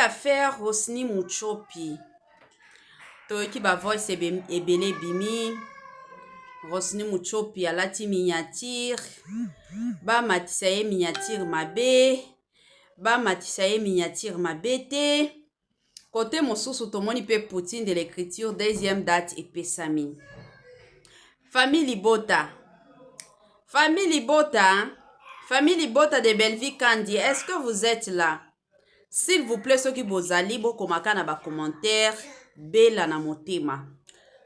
affaire Rosny Muchopi. Toyoki ba voice ebele bimi. Rosny Muchopi alati miniature. Ba matisa ye miniature mabe. Ba matisa ye miniature mabete. Côté mosusu tomoni pe Poutine de l'écriture deuxième date et pesami. Famille Libota. Famille Libota. Famille Libota de Belleville Kandi. Est-ce que vous êtes là? S'il vous plaît, ceux qui vous allez, bokomaka na ba commentaire, bela na motema.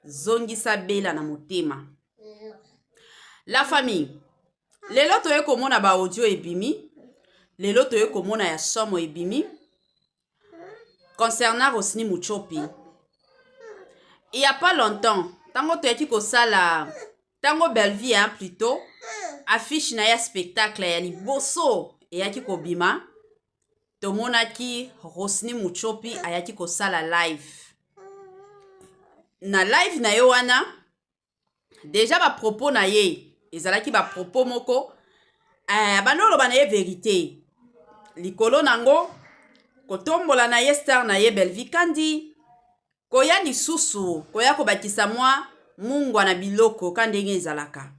Zongisa bela na motema. La famille. Lelo toye komona ba audio ebimi. Lelo toye komona ya somo ebimi. Concernant Rosny Muchopi. Il n'y a pas longtemps, tango toye ki kosala, tango Belleville hein, plutôt, affiche na ya spectacle ya liboso e ya ki kobima. Tomonaki Rosny Muchopi ayaki kosala live. Na live na yo wana, déjà ba propos na ye, ezalaki ba propos moko, banolo ba na ye vérité. Likolo nango, kotombola na ye star na ye Belleville Kandi, koya lisusu, koya kobakisa mwa mungwa na biloko kandenge ezalaka.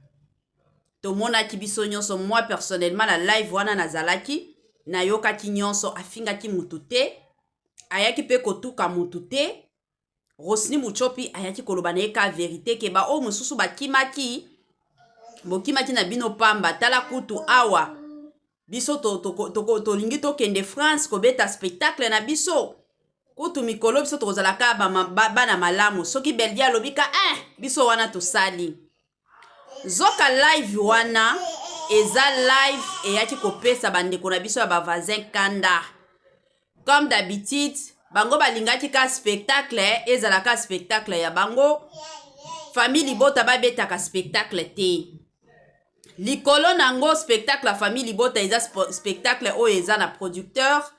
Tomonaki biso nyonso moi personnellement na live wana nazalaki, na yoka ki nyonso afinga ki mutute, ayaki pe kotuka mutute, Rosny Muchopi ayaki koloba na ye ka vérité ke ba o mususu bakimaki, bokimaki na bino pamba, tala kutu awa, biso tolingi tokende France kobeta spectacle na biso, kutu mikolo biso tokozalaka bana malamu, soki Belleville alobika, biso wana tosali. Zoka live wana, eza live eyaki kopesa bandeko na biso ya bavazin kanda. Comme d'habitude, bango balingaki ka spectacle, ezalaka spectacle ya bango. Famille Libota babetaka spectacle te. Likolo nango spectacle la Famille Libota eza spectacle oyo eza na producteur,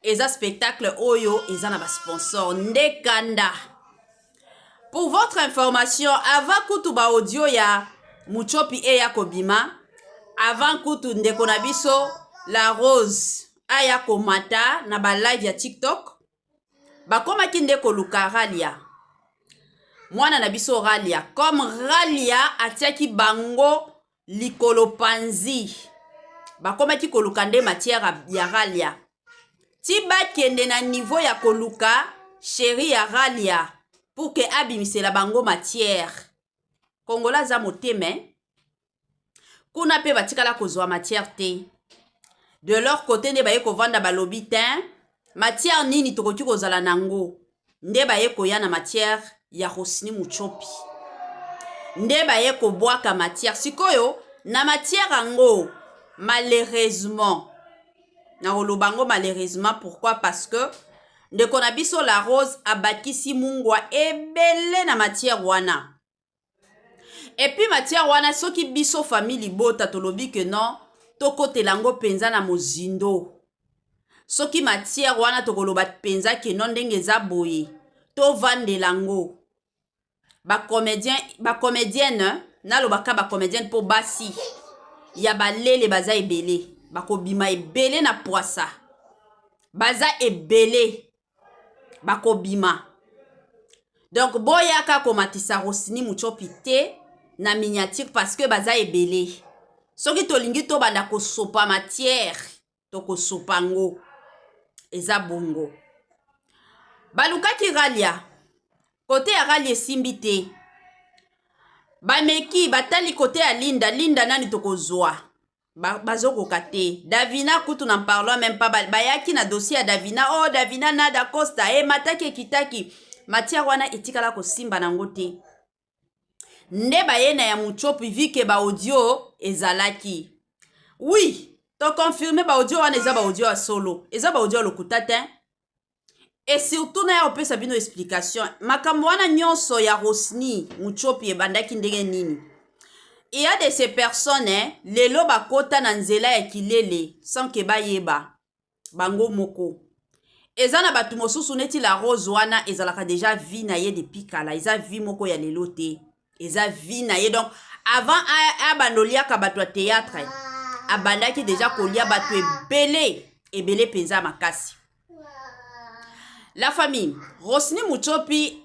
eza spectacle oyo eza na ba sponsor nde kanda. Pour votre information, avant kutu ba audio ya Muchopi e ya kobima, avant kutu ndeko na biso La Rose aya komata na ba live ya TikTok, bakoma ki ndeko luka Ralia. Mwana na biso Ralia, comme Ralia atiaki bango likolo panzi, bakoma ki koluka nde matière ya Ralia. Ti bakende na niveau ya koluka chéri ya Ralia pour que abimisela bango matière. Kongola za moteme, kuna pe batikala kozwa matière te. De leur côté, nde baye kovanda balobi ten, matière nini tokoki kozala nango. Nde baye koya na matière ya Rosny Muchopi. Nde baye kobwaka matière. Sikoyo, na matière ango, malheureusement. Na olobango malheureusement, pourquoi? Parce que, ndeko na biso La Rose abakisi mungwa ebele na matière wana. Et puis matière wana soki biso Famille Libota tolobi que non, toko telango penza na mozindo. Soki matière wana tokoloba penza ke non ndenge za boye, to vande lango. Ba comédienne, na lobaka ba comédienne po basi. Ya balele baza ebele, bako bima ebele na poisa. Baza ebele, bako bima. Donc boyaka komatisa Rosny Muchopi te na miniature parce que baza ebele. Soki tolingi to banda ko sopa matière, to ko sopango. Eza bongo. Balukaki Ralia. Côté ya Ralia simbi te. Bameki batali côté ya Linda, Linda nani to kozwa. Bazoko kate. Davina kutu n'en parlons même pas. Bayaki na dossier ya Davina. Oh Davina nada Costa. Mataki kitaki. Matière wana etikala ko simba nango te. Nde bayena ya Muchopi vike ba audio ezalaki. Oui, to confirmer ba audio wana eza ba audio a solo. Eza ba audio lokutatin. Et surtout na ya opesa bino explication. Makambo wana nyonso ya Rosny Muchopi ebandaki ndenge nini. Il y a de ces personnes, lelo bakota na nzela ya kilele sans ke bayeba bango moko. Eza na batu mosusu neti La Rose wana ezalaka déjà vie na ye depuis kala. Eza vie moko ya lelo te. Eza vie na ye. Donc avant abandoliaka batu ya théâtre, abandaki déjà kolia batu ebele penza makasi. La famille, Rosny Muchopi,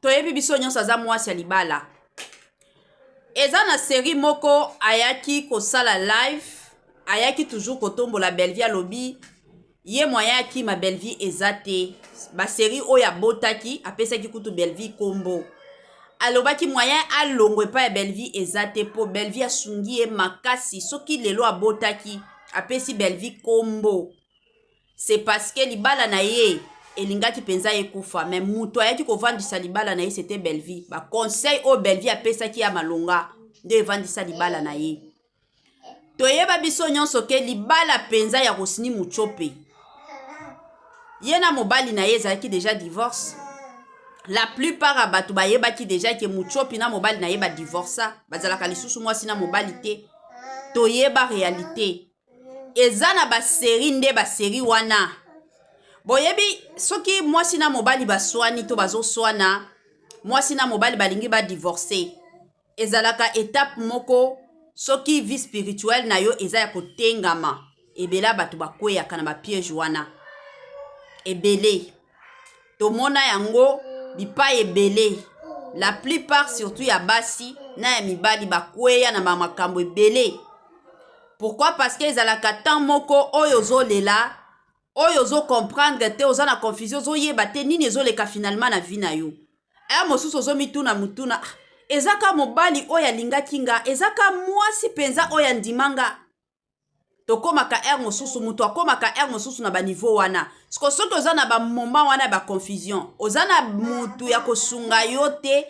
toyebi biso nyonso aza mwasi ya libala. Eza na série moko ayaki kosala live, ayaki toujours kotombola Bellevie alobi, ye moyen aki ma Bellevie ezate. Ba série oya botaki, apesaki kutu Bellevie kombo. Alobaki moyen alongwe pa ya Bellevie ezate po Bellevie asungi ye makasi, soki lelo abotaki, apesi Bellevie kombo. C'est parce que libala na ye elingaki penza ekufa, mais muto ayaki kovandisa libala na ye c'était Bellevie. Ba conseil o Bellevie apesaki ya malonga nde evandisa libala na ye. Toyeba biso nyonso ke libala penza ya Rosny Muchope. Ye na mobali na ye ezalaki déjà divorce. La plupart ya bato bayebaki déjà ke Muchope na mobali na ye ba divorça, bazalaka lisusu mwasi na mobali te. Toyeba réalité. Eza na ba série nde ba série wana. Boyebi soki mwasi na mobali baswani to bazoswana, mwasi na mobali balingi ba divorcer. Ezalaka étape moko soki vie spirituelle na yo eza ya kotengama. Ebela bato bakweyaka na ba piège wana. Ebele. Tomona yango bipa ebele. La plupart surtout ya basi na ya mibali bakweya na makambo ebele. Pourquoi? Parce que ezalaka temps moko oyo zolela, oyo zo comprendre te, oza na confusion, zo yeba te nini ezoleka finalement na vie na yo. Aya mosusu ozo mituna mutuna, ezaka mobali oyo alingaki nga, ezaka mwasi penza oyo andimanga. Tokomaka er mosusu, mutu akomaka er mosusu na ba niveau wana. Siko soki oza na ba moment wana ba confusion, oza na mutu ya kosunga yo te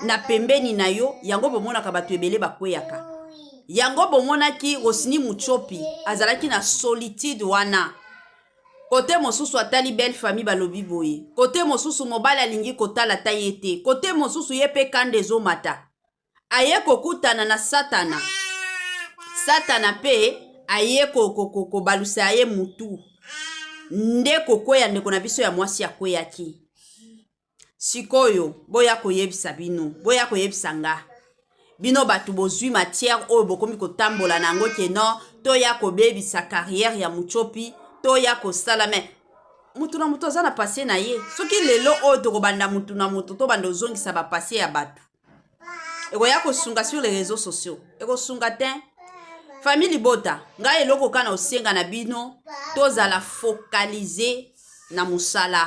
na pembeni na yo, yango bomonaka bato ebele bakweyaka. Yango bomonaki Rosny Muchope azalaki na solitude wana. Kote mosusu atali belle famille balobi boye. Kote mosusu mobali alingi kotala ta yete. Kote mosusu yepe kande zomata. Aye kokutana na Satana. Satana pe aye balusa aye mutu. Nde kokoya ndeko na biso ya mwasi akweyaki. Sikoyo boya koyebisa bino, boya koyebisa nga. Bino batu bozwi matière oyo bokomi kotambola nango keno, to ya kobebisa carrière ya Muchope, to ya kosala me. Mutu na mutu aza na passé na ye. Soki lelo oyo tokobanda mutu na mutu to banda ozongisa ba passé ya batu. Eko ya kosunga sur les réseaux sociaux. Eko sunga te. Famille Bota, nga eloko kana osenga na bino, tozala focaliser na musala.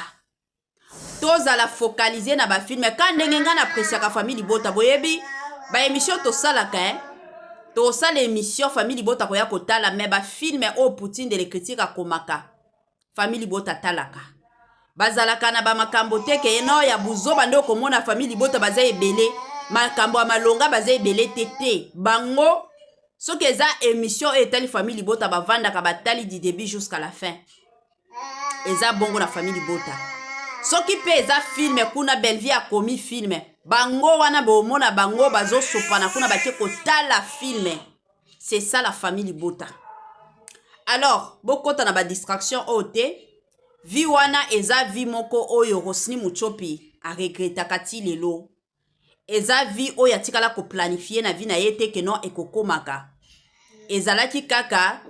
Tozala focaliser na ba film. Ka ndenge nga na presiaka Famille Bota boyebi. Ba émission to salaka to sala émission Famille Bota koya kotala me ba film o Poutine de les critiques akomaka Famille Bota talaka bazalaka na ba makambo teke eno ya buzoba ndo komona Famille Bota baza ebele makambo ya malonga baza ebele tete bango soki eza émission etali Famille Bota bavandaka batali du début jusqu'à la fin eza bongo na Famille Bota soki pe eza film kuna Bellevie akomi film bango wana bomona bango bazo sopana kuna bake kotala film. C'est ça la Famille Bota. Alors, bokota na ba distraction ote, vi wana eza vi moko oyo Rosny Muchope a regreta kati lelo. Eza vi oyo atikala ko planifier na vi na yete keno ekokomaka. Ezalaki kaka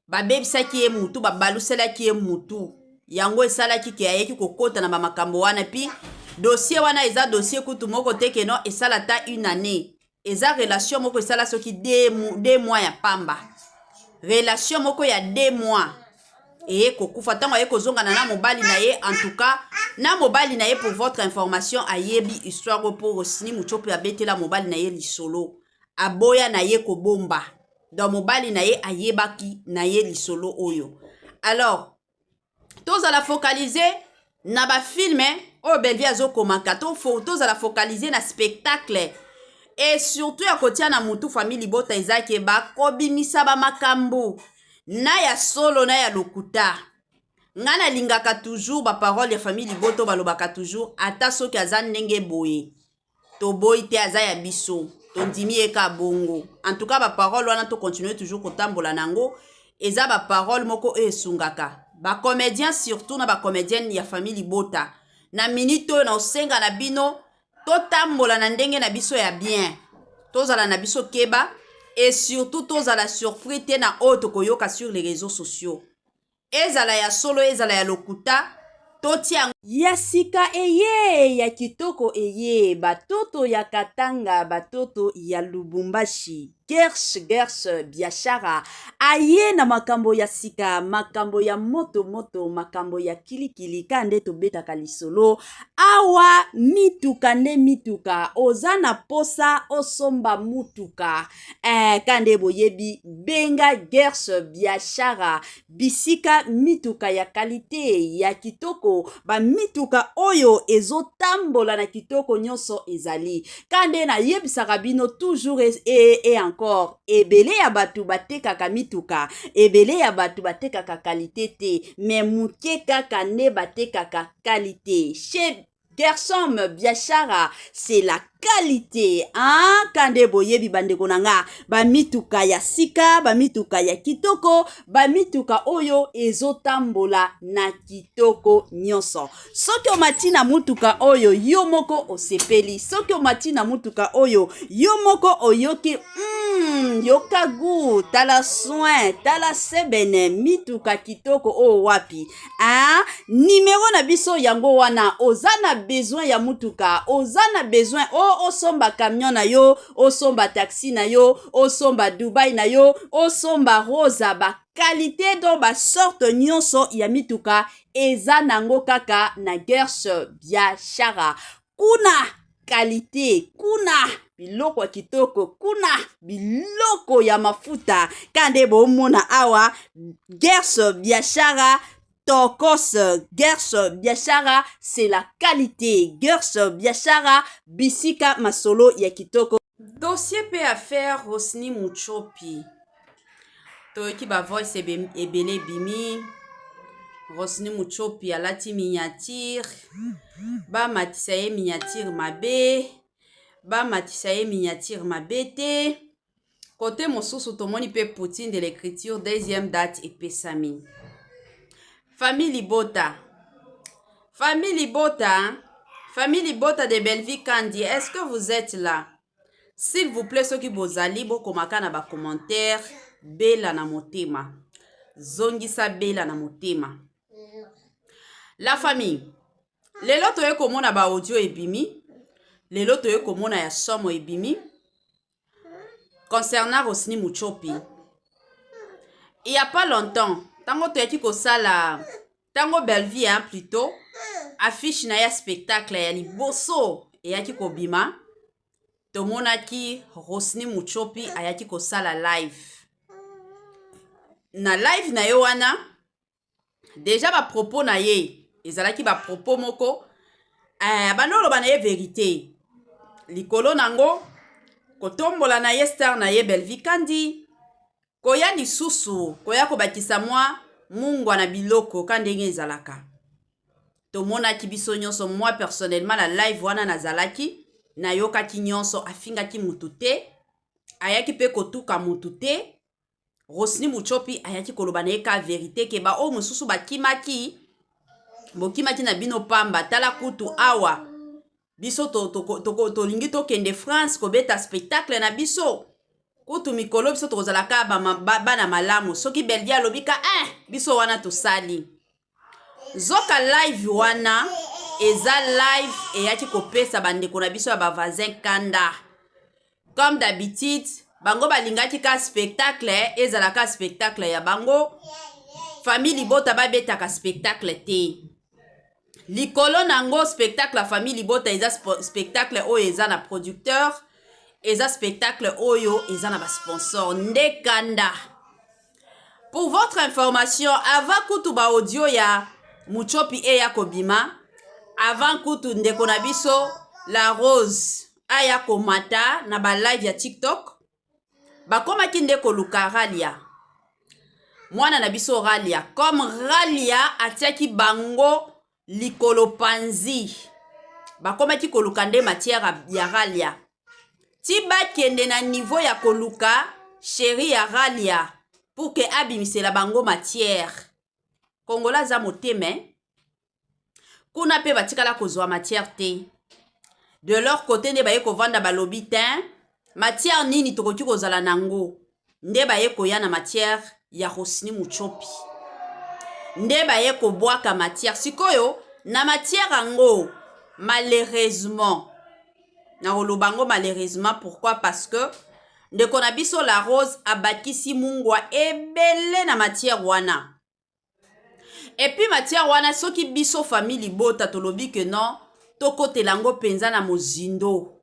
babebisaki ye mutu, babaluselaki ye mutu. Yango esalaki ke ayeki kokota na ba makambo wana pi dossier wana eza dossier kutu moko teke no esala ta une année. Eza relation moko esala soki 2 mois ya pamba. Relation moko ya 2 mois. Et kokufa tango aye kozonga na mobali na ye en tout cas na mobali na ye pour votre information ayebi histoire pour Rosny Muchope abetela mobali na ye lisolo. Aboya na ye kobomba. Donc mobali na ye ayebaki na ye lisolo oyo. Alors tozala focaliser na ba film o Bellevie azokomaka tozala focaliser na spectacle et surtout ya kotia na mutu Famille Bota ezake bakobimisa ba makambo na ya solo na ya lokuta. Ngana lingaka toujours ba parole ya Famille Bota balobaka toujours ata soki aza ndenge boye to boy te aza ya biso to ndimi eka bongo. En tout cas ba parole wana to continuer toujours kotambola nango eza ba parole moko esungaka. Ba comédien surtout na ba comédienne ya Famille Bota. Na minute na osenga na bino totambola na ndenge na biso ya bien. Tozala na biso keba et surtout tozala surpris te na oyo tokoyoka sur les réseaux sociaux. Ezala ya solo ezala ya lokuta totia ya sika eye ya kitoko eye batoto ya Katanga batoto ya Lubumbashi Gersh biashara aye na makambo ya sika makambo ya moto makambo ya kilikili kande tobetaka lisolo awa mituka nde mituka ozana posa osomba mutuka kande boyebi benga Gersh biashara bisika mituka ya kalite ya kitoko ba mituka oyo ezotambola na kitoko nyonso ezali kande na yebisaka bino toujours et encore ebele ya batu batekaka mituka ebele ya batu batekaka kalite te mais muke kaka nde batekaka kalite chez Gershom biashara c'est la qualité kande boyebi bandeko nanga ba mituka ya sika ba mituka ya kitoko ba mituka oyo ezotambola na kitoko nyonso soki omati na mutuka oyo yo moko osepeli soki omati na mutuka oyo yo moko oyoki yoka gu tala soin tala sebene mituka kitoko o wapi numero na biso yango wana ozana besoin ya mutuka ozana besoin osomba camion na yo osomba taxi na yo osomba Dubai na yo osomba rosa ba qualité do ba sorte nyonso ya mituka eza nango kaka na Gersh biashara kuna qualité kuna biloko kitoko kuna biloko ya mafuta kande bomona awa Gersh biashara Tokos Gersh biashara c'est la qualité Gersh biashara bisika masolo ya kitoko dossier pe affaire Rosny Muchopi toyoki ba voice ebele bimi Rosny Muchopi alati miniature ba matisa ye miniature mabe ba matisa ye miniature mabe te côté mosusu tomoni pe Poutine de l'écriture deuxième date epesami Famille Libota de Belleville Kandi, est-ce que vous êtes là? S'il vous plaît, ceux qui vous allez, bokomaka na ba commentaire, bela na motema. Zongisa bela na motema. La famille. Lelo toye komona ba audio ebimi. Lelo toye komona ya somo ebimi. Concernant Rosny Muchopi. Il y a pas longtemps, tango toyaki kosala tango Belleville plutôt affiche na ya spectacle ya liboso eyaki kobima tomonaki Rosny Muchopi ayaki kosala live na live na yo wana déjà ba propos na ye ezalaki ba propos moko banolo bana ye vérité likolo nango kotombola na ye star na ye Belleville Kandi koya lisusu koya kobakisa mwa mungwa na biloko kandenge ezalaka tomonaki biso nyonso moi personnellement la live wana nazalaki nayokaki nyonso afingaki mutu te ayaki pe kotuka mutu te Rosny Muchopi ayaki koloba na ye ka vérité ke ba o mosusu bakimaki bokimaki na bino pamba tala kutu awa biso tolingi tokende France kobeta spectacle na biso kutu mikolo biso tokozalaka bana malamu soki Belleville alobika biso wana tosali zoka live wana eza live eyaki kopesa bandeko na biso ya bavazin kanda comme d'habitude bango balingaki ka spectacle ezalaka spectacle ya bango Famille Libota babetaka spectacle te likolo nango spectacle la Famille Libota eza spectacle oyo eza na producteur eza spectacle oyo eza na ba sponsor nde kanda. Pour votre information, avant kutu ba audio ya Muchopi ya kobima, avant kutu ndeko na biso la Rose aya komata na ba live ya TikTok, bakoma ki ndeko luka Ralia. Mwana na biso Ralia, comme Ralia atiaki bango likolo panzi. Bakoma ki koluka nde matière ya Ralia. Tiba kende na niveau ya koluka chéri ya Ralia pour que abimise la bango matière. Kongola za moteme kuna pe batikala kozwa matière te. De leur côté nde baye kovanda balobi ten matière nini tokoki kozala nango. Nde baye koya na matière ya Rosny Muchopi. Nde baye kobwaka matière sikoyo na matière yango malheureusement na olobango malheureusement pourquoi parce que ndeko na biso la rose abakisi mungwa ebele na matière wana et puis matière wana soki biso famille libota tolobi que non tokotela ngo penza na mozindo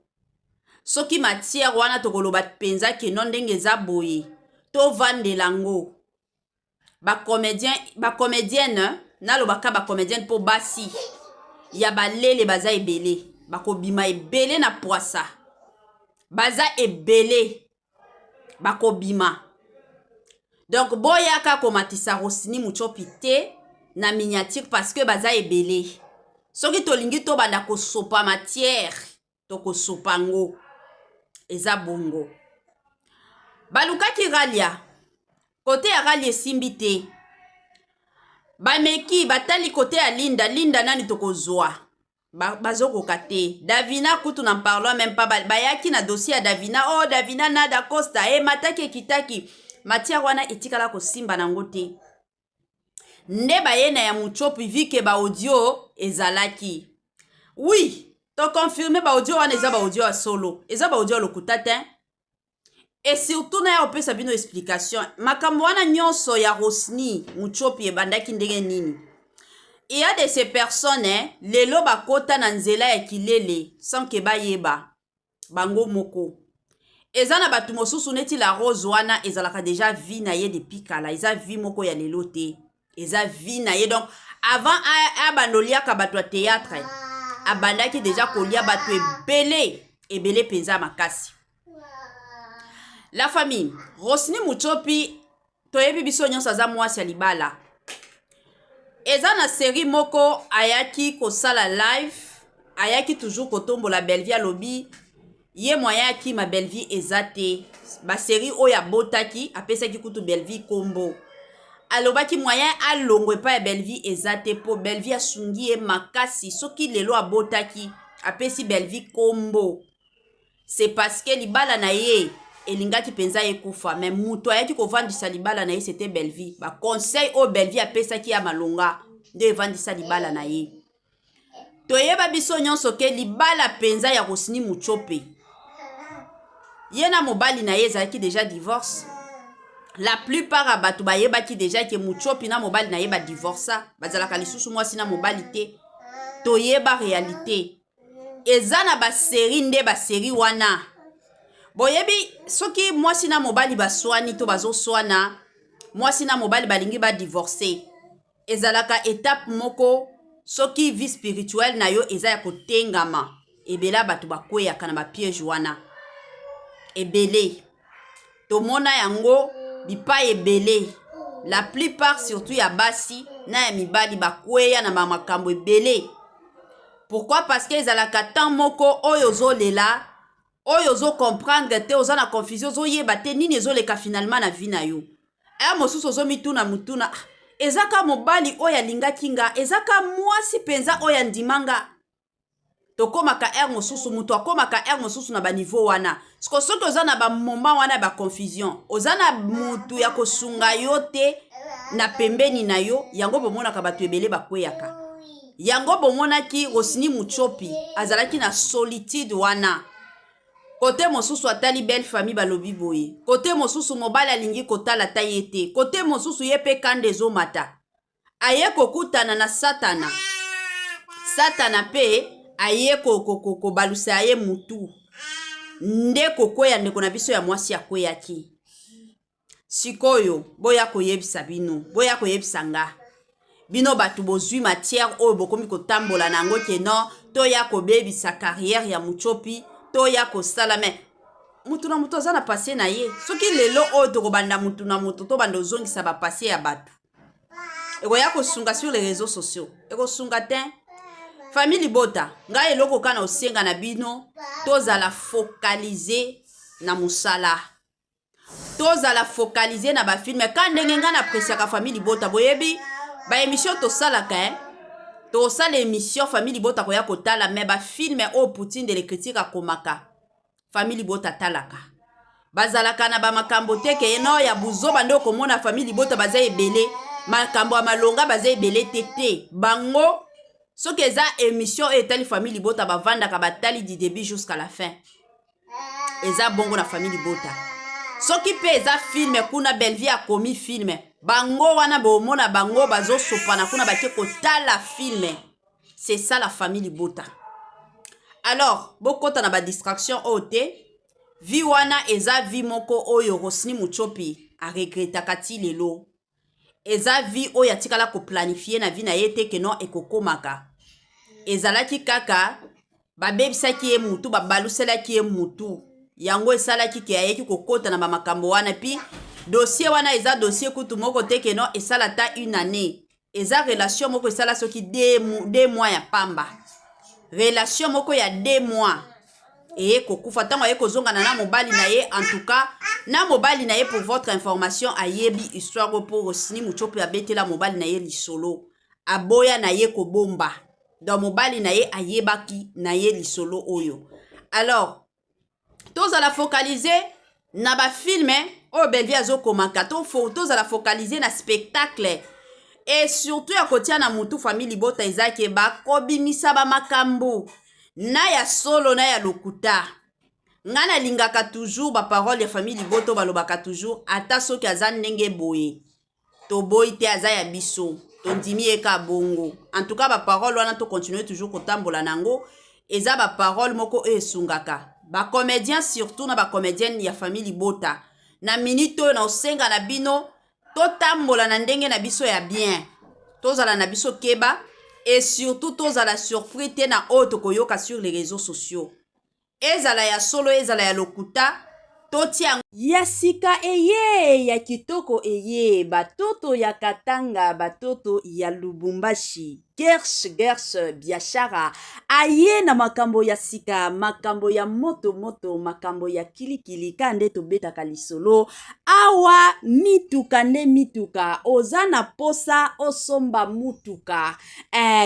soki matière wana tokoloba penza ke non ndenge eza boye tovandela ngo bacomédienne nalobaka bacomédienne mpo basi ya balele baza ebele bakobima ebele na poisa baza ebele bakobima donc boyaka komatisa Rosny Muchopi te na miniature parce que baza ebele soki tolingi tobanda kosopa matière tokosopa ngo eza bongo balukaki ralia kote ya ralia esimbi te bameki batali kote ya linda nani tokozwa bazokoka te Davina kutu na parlant même pas bayaki na dossier ya Davina oh Davina nada costa mataki ekitaki matière wana etikala kosimba nango te nde bayena ya Muchopi vike ba audio ezalaki oui to confirmer ba audio wana eza ba audio ya solo eza ba audio ya lokuta te et surtout na ya opesa bino explication makambo wana nyonso ya Rosny Muchopi ebandaki ndenge nini. Il y a de ces personnes lelo bakota na nzela ya kilele sans ke bayeba bango moko eza na batu mosusu neti la rose wana ezalaka déjà vie na ye depuis kala eza vie moko ya lelo te eza vie na ye donc avant abandoliaka bato ya théâtre abandaki déjà kolia bato ebele penza makasi. La famille Rosny Muchopi toyebi biso nyonso aza mwasi ya libala eza na série moko ayaki kosala live ayaki toujours kotombola Bellevie alobi ye moyen yaki ma Bellevie eza te ba série oyo abotaki apesaki kutu Bellevie kombo alobaki moyen alongwe pa ya Bellevie eza te po Bellevie asungi ye makasi soki lelo abotaki apesi Bellevie kombo c'est parce que libala na ye elingaki penza ekufa mais muto ayaki kovandisa libala na ye c'était Bellevie ba conseil o Bellevie apesaki ya malonga nde evandisa libala na ye toyeba biso nyonso ke libala penza ya Rosny Muchopi ye na mobali na ye ezalaki déjà divorce la plupart ya bato bayebaki déjà ke Muchopi na mobali na ye badivorça bazalaka lisusu mwasi na mobali te toyeba réalité eza na basérie nde basérie wana boyebi soki mwasi na mobali baswani to bazoswana mwasi na mobali balingi badivorce ezalaka étape moko soki vie spirituelle na yo eza ya kotengama ebela bato bakweyaka na bapiège wana ebele tomona yango bipai ebele la plupart surtout ya basi na ya mibali bakweya na makambo ebele pourquoi parce que ezalaka temps moko oyo ozolela oyo ozo comprendre te oza na confusion ozoyeba te nini ezoleka finalement na vie na yo mosusu ozomituna mutuna ezaka mobali oyo alingaki nga ezaka mwasi penza oyo andimanga tokomaka mosusu mutu akomaka mosusu na baniveau wana siko soki oza na bamoma wana ya baconfusion oza na mutu ya kosunga yo te na pembeni na yo yango bomonaka bato ebele bakweyaka yango bomonaki Rosny Muchopi azalaki na solitude wana kote mosusu atali belle famille balobi boye kote mosusu mobali alingi kotala ta ye te kote mosusu ye pe kande ezomata aye kokutana na satana pe aye kobalusa aye mutu nde kokweya ndeko na biso ya mwasi akweyaki sikoyo boya koyebisa bino boya koyebisa nga bino batu bozwi matière oyo bokomi kotambola nango ke non toya kobebisa carrière ya Muchopi toya kosala me mutu na mutu aza na pasie na ye soki lelo oyo tokobanda mutu na mutu tobanda ozongisa bapasie ya bato ekoya kosunga sur les réseaux sociaux ekosunga te famille libota ngai eloko kana osenga na bino tozala focaliser na musala tozala focaliser na bafilme ka ndenge nga na apresiaka famille libota boyebi baémission tosalaka tosala émission famille libota koya kotala me bafilme oyo Poutine de l'écriture akomaka famille libota talaka bazalaka na bamakambo te ke eno ya buzoba nde okomona famille libota baza ebele makambo ya malonga baza ebele te bango Soki eza émission etali famille Libota bavanda ka batali du début jusqu'à la fin. Eza bongo na famille Libota. Soki pe eza film kuna Bellevie a commis film. Bango wana bomona bango bazo sopana kuna bake kotala film. C'est ça la famille Libota. Alors, bokota na ba distraction ote. Vi wana eza vi moko oyo Rosny Muchopi a regreta kati lelo. Eza vi oyo atikala ko planifier na vi na yete ke non ekokomaka. Ezalaki kaka babebisaki ye mutu babaluselaki ye mutu. Yango esalaki ke ayeki kokota na bamakambo wana pi dossier wana eza dossier kutu moko te ke non esala ta une année. Eza relation moko esala soki 2 mois ya pamba. Relation moko ya 2 mois. Et kokufa tango aye kozonga na mobali na ye en tout cas na mobali na ye pour votre information ayebi histoire pour Rosny Muchopi abetela mobali na ye lisolo aboya na ye kobomba dans mobali na ye ayebaki na ye lisolo oyo. Alors tous à la focaliser na ba film o Bellevie azokomaka tous à la focaliser na spectacle et surtout ya kotia na mutu famille Libota ezake ba kobimisa ba makambo na ya solo na ya lokuta. Ngana lingaka toujours ba parole ya famille Libota balobaka toujours ata soki aza ndenge boye. To boy te aza ya biso. To ndimi eka bongo. En tout cas ba parole wana to continuer toujours kotambola nango. Eza ba parole moko esungaka. Ba comédien surtout na ba comédienne ya famille Libota. Na minute na osenga na bino to tambola na ndenge na biso ya bien. Tozala na biso keba. Et surtout, tous à la surprise, na autre koyoka sur les réseaux sociaux. Ezala ya solo, ezala ya lokuta, totia ya sika eye, ya kitoko eye, batoto ya Katanga, batoto ya Lubumbashi. Gersh biashara aye na makambo ya sika, makambo ya moto, makambo ya kilikili kande to beta kalisolo awa mituka nde mituka ozana posa osomba mutuka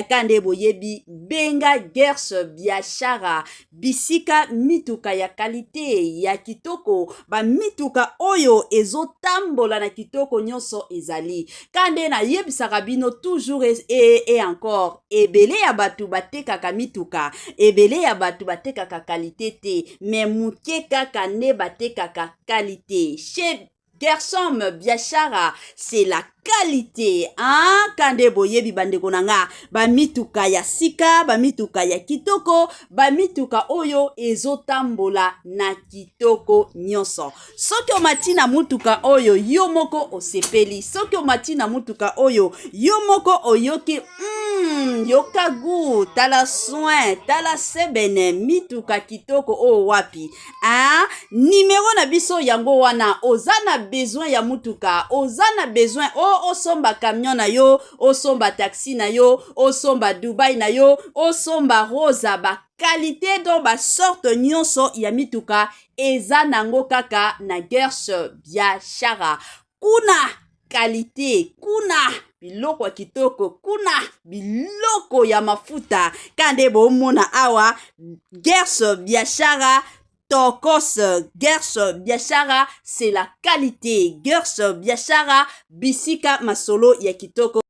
kande boyebi benga Gersh biashara bisika mituka ya kalite ya kitoko ba mituka oyo ezotambola na kitoko nyonso ezali kande na yebisaka bino toujours et encore ebele ya batu batekaka mituka ebele ya batu batekaka kalite te mais muke kaka ne batekaka kalite chez Gershom biashara c'est la qualité kande boyebi bandeko nanga ba mituka ya sika ba mituka ya kitoko ba mituka oyo ezotambola na kitoko nyonso soki omati na mutuka oyo yo moko osepeli soki omati na mutuka oyo yo moko oyoki yoka gu tala soin tala sebene mituka kitoko o wapi numéro na biso yango wana ozana besoin ya mutuka ozana besoin osomba camion na yo osomba taxi na yo osomba Dubai na yo osomba rosa ba qualité do ba sorte nyonso ya mituka eza nango kaka na Gersh biashara kuna qualité kuna biloko kitoko kuna biloko ya mafuta kande bomona awa Gersh biashara Tokos Gersh biashara c'est la qualité Gersh biashara bisika masolo ya kitoko